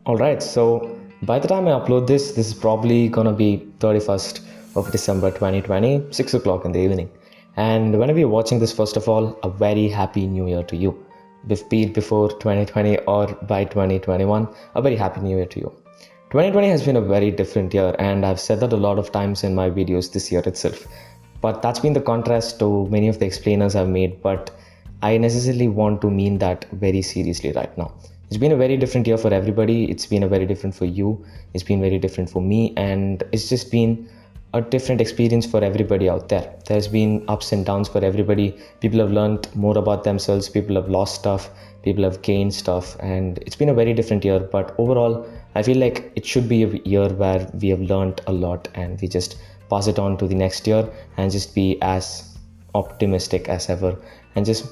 Alright, so by the time I upload this is probably gonna be 31st of December 2020, 6 o'clock in the evening. And whenever you're watching this, first of all, a very happy new year to you. Be it before 2020 or by 2021, a very happy new year to you. 2020 has been a very different year, and I've said that a lot of times in my videos this year itself. But that's been the contrast to many of the explainers I've made, but I necessarily want to mean that very seriously right now. It's been a very different year for everybody. It's been a very different for you. It's been very different for me, and it's just been a different experience for everybody out there. There's been ups and downs for everybody. People have learned more about themselves, people have lost stuff, people have gained stuff, and it's been a very different year. But overall, I feel like it should be a year where we have learned a lot and we just pass it on to the next year and just be as optimistic as ever and just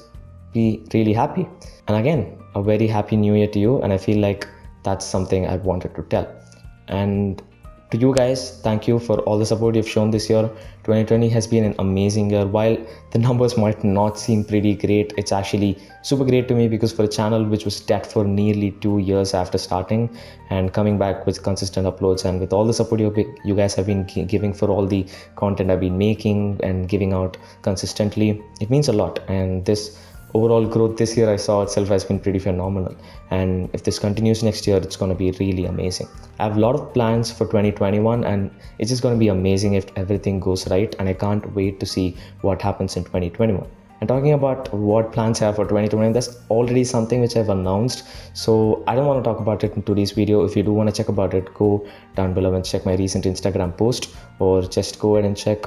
be really happy. And again, a very happy new year to you. And I feel like that's something I wanted to tell. And to you guys, thank you for all the support you've shown this year. 2020 has been an amazing year. While the numbers might not seem pretty great, it's actually super great to me, because for a channel which was dead for nearly 2 years after starting and coming back with consistent uploads, and with all the support you guys have been giving for all the content I've been making and giving out consistently, it means a lot. And this overall growth this year I saw itself has been pretty phenomenal, and if this continues next year, it's going to be really amazing. I have a lot of plans for 2021, and it's just going to be amazing if everything goes right, and I can't wait to see what happens in 2021. And talking about what plans I have for 2021, that's already something which I've announced, so I don't want to talk about it in today's video. If you do want to check about it, go down below and check my recent Instagram post, or just go ahead and check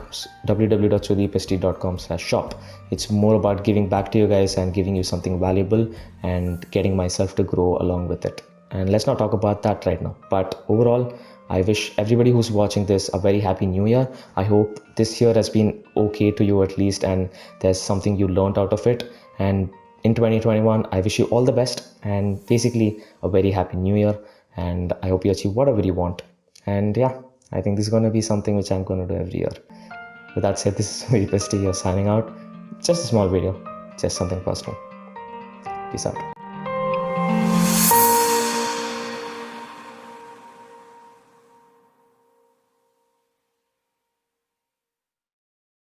www.sudeepst.com/shop. It's more about giving back to you guys and giving you something valuable and getting myself to grow along with it. And let's not talk about that right now. But overall, I wish everybody who's watching this a very happy new year. I hope this year has been okay to you at least, and there's something you learned out of it. And in 2021, I wish you all the best and basically a very happy new year. And I hope you achieve whatever you want. And yeah, I think this is going to be something which I'm going to do every year. With that said, this is Sudeep here signing out. Just a small video, just something personal. Peace out.